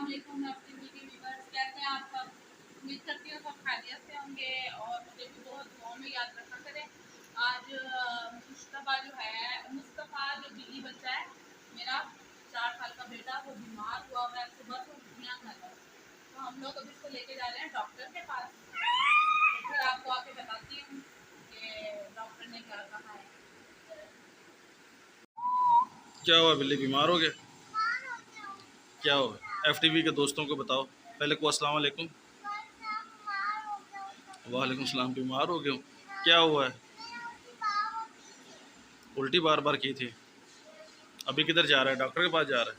अस्सलाम वालेकुम अपने मीठी व्यूअर्स, कैसे हैं आप सब। उम्मीद करती हूँ सब खैरियत से होंगे और मुझे भी बहुत दुआओं में याद रखा करें। आज मुस्तफ़ा जो है, मुस्तफ़ा जो बिल्ली बच्चा है मेरा 4 साल का बेटा, वो बीमार हुआ हुआ है। सुबह से उल्टियाँ कर रहा है, तो हम लोग अभी इसको लेके जा रहे हैं डॉक्टर के पास। तो फिर आपको आके बताती हूँ कि डॉक्टर ने क्या कहा है। क्या हुआ? बिल्ली बीमार हो गया? क्या हुआ? एफटीवी के दोस्तों को बताओ। पहले को अस्सलाम वालेकुम। वालेकुम सलाम। बीमार हो गए हो? क्या हुआ है? उल्टी बार बार की थी। अभी किधर जा रहा है? डॉक्टर के पास जा रहा है?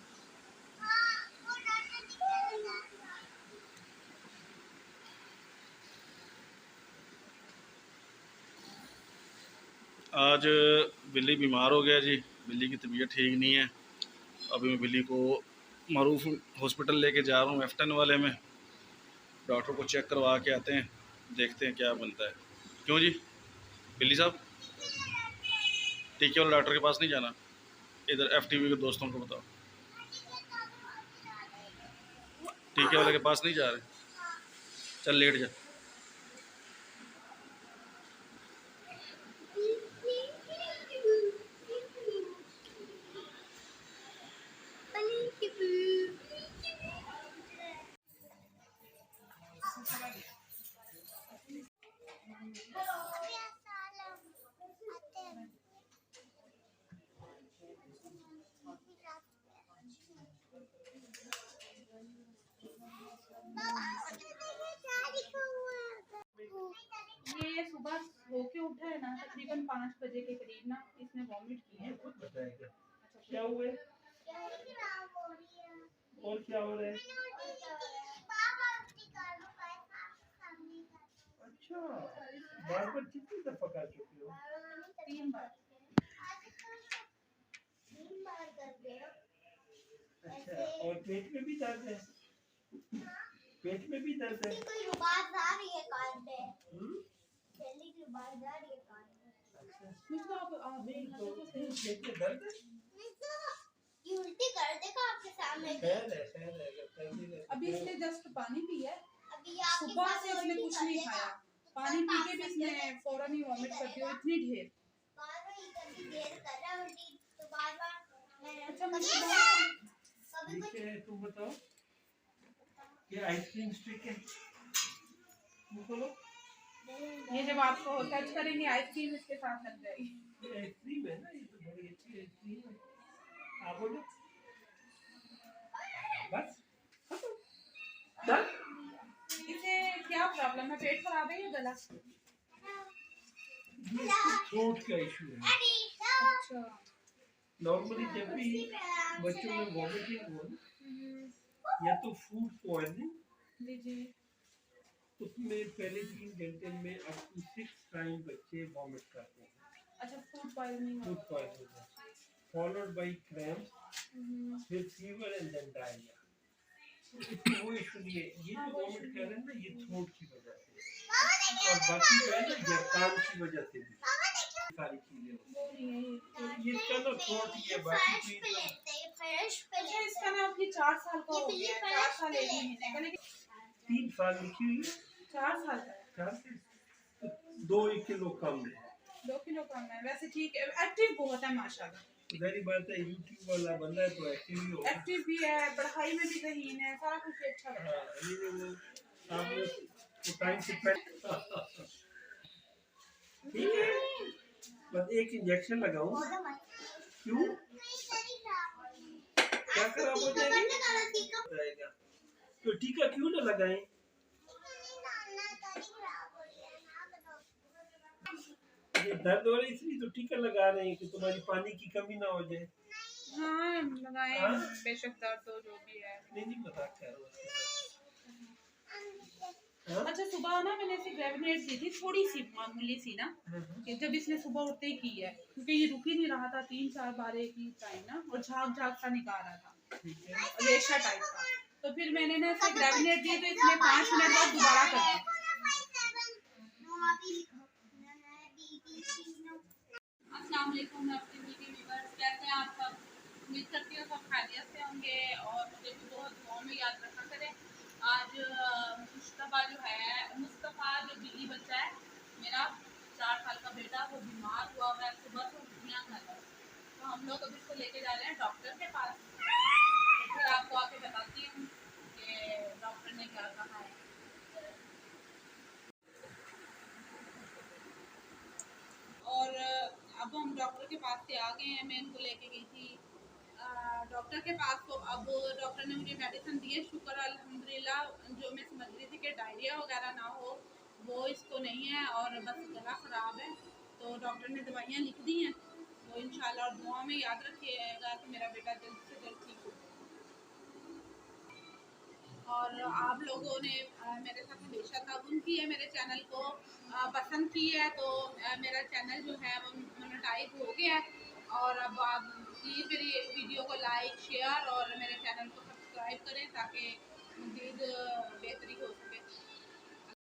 आज बिल्ली बीमार हो गया जी। बिल्ली की तबीयत ठीक नहीं है। अभी मैं बिल्ली को मरूफ हॉस्पिटल लेके जा रहा हूँ, एफ10 वाले में। डॉक्टर को चेक करवा के आते हैं, देखते हैं क्या बनता है। क्यों जी बिल्ली साहब? टीके वाले डॉक्टर के पास नहीं जाना? इधर एफटीवी के दोस्तों को बताओ, टीके वाले के पास नहीं जा रहे? चल लेट जा। ये सुबह होके उठा है ना, तकरीबन 5 बजे के करीब ना इसने वॉमिट की है। क्या हुआ है? और क्या हो रहा है? अच्छा, बार बार कितनी दफा कर चुके हो? 3 बार। अच्छा, और पेट में भी दर्द है? पेट में भी दर्द है? मुझको आप नहीं तो पेट में दर्द है? उल्टी कर देगा आपके सामने। खैर है। अभी इसने जस्ट पानी पिया है। अभी आपके सुबह साथ से इसने उल्टी कुछ कर नहीं देगा। खाया। पानी पी के भी इसने फौरन ही वॉमिट कर दिया, इतनी ढेर। बार-बार ये कभी देर कर रहा है उल्टी, तो बार-बार मैं अच्छा कभी ठीक है, तुम बताओ ये आइसक्रीम स्टिक है? बोलो। ये जब आपको टच करेंगे आइसक्रीम इसके साथ लग जाएगी। ये आइसक्रीम है ना, ये तो बड़ी अच्छी आइसक्रीम है। आप बोलो बस चल। इसे क्या प्रॉब्लम है? पेट खराब है या गला? थ्रोट का इशू है। अच्छा। नॉर्मली जब भी बच्चों में वॉमिटिंग हो या तो फूड पॉइजनिंग, जी। उसमें पहले 3 घंटे में अप टू 6 टाइम बच्चे वॉमिट करते हैं। अच्छा, food poisoning. Food poisoning followed by cramps, फिर फीवर एंड देन डायरिया। इसमें वो इशू नहीं है। ये जो वॉमिट कर रहे हैं ना, ये थ्रोट की वजह से, और बाकी जो है ना ये कान की वजह से भी सारी चीजें होती हैं। तो ये चलो थ्रोट ही है, बाकी चीज अच्छा, इसका ना अभी 4 साल का हो गया है। 4 साल 1 महीने का, लेकिन 3 साल लिखी हुई है। 4 साल का है। 4 से 2 किलो कम है। 2 किलो कम है वैसे। ठीक है, एक्टिव बहुत है माशाल्लाह। जारी बात है, यूट्यूब वाला बंदा है तो एक्टिव ही होगा। एक्टिव भी है, पढ़ाई में भी ज़हीन है, सारा कुछ अच्छा है। हाँ, वो आपने वो टाइम से पहले ठीक है, बस एक इंजेक्शन लगाऊं। क्यों? क्या खराब हो जाएगा? तो टीका क्यों ना लगाएं? ये दर्द हो रही इसलिए तो टीका लगा रहे हैं कि तुम्हारी पानी की कमी ना हो जाए। हाँ लगाए, हाँ? बेशक दर्द हो जो भी है। नहीं मजाक कर रहा हूँ। अच्छा, सुबह ना मैंने इसे ग्रेविनेट दी थी, थोड़ी सी मामूली सी ना, कि जब इसने सुबह उठते ही की है, क्योंकि ये रुक ही नहीं रहा था 3-4 बार एक ही टाइम ना, और झाग झाग सा निकाल रहा था, रेशा टाइप का। तो फिर मैंने ना इसे ग्रेविनेट दी, तो इसने 5 मिनट बाद दोबारा कर दी। अस्सलाम वालेकुम अपने मीठी व्यूअर्स, कैसे हैं आप सब। उम्मीद करती हूँ सब खैरियत से होंगे और मुझे भी बहुत दुआओं में याद रखा मुस्तफ़ा जो है, मुस्तफ़ा जो बिल्ली बच्चा है मेरा 4 साल का बेटा, वो बीमार हुआ हुआ है, सुबह से उल्टियाँ कर रहा है। तो हम लोग अभी इसको लेके जा रहे हैं डॉक्टर के पास। तो फिर आपको आके बताती हूँ कि डॉक्टर ने क्या कहा है। और अब हम डॉक्टर के पास से आ गए हैं। मैं इनको लेके गई थी डॉक्टर के पास। तो अब डॉक्टर ने मुझे मेडिसिन दी है, शुक्र अल्हम्दुलिल्लाह। जो मैं समझ रही थी कि डायरिया वगैरह ना हो, वो इसको नहीं है, और बस गला ख़राब है। तो डॉक्टर ने दवाइयाँ लिख दी हैं। तो इंशाल्लाह और दुआ में याद रखिएगा कि मेरा बेटा जल्द से जल्द ठीक हो। और आप लोगों ने मेरे साथ हमेशा ताउन की है, मेरे चैनल को पसंद की है। तो मेरा चैनल जो है वो मोनेटाइज हो गया है। और अब आप प्लीज़ मेरी वीडियो को लाइक, शेयर और मेरे चैनल को सब्सक्राइब करें, ताकि मज़ीद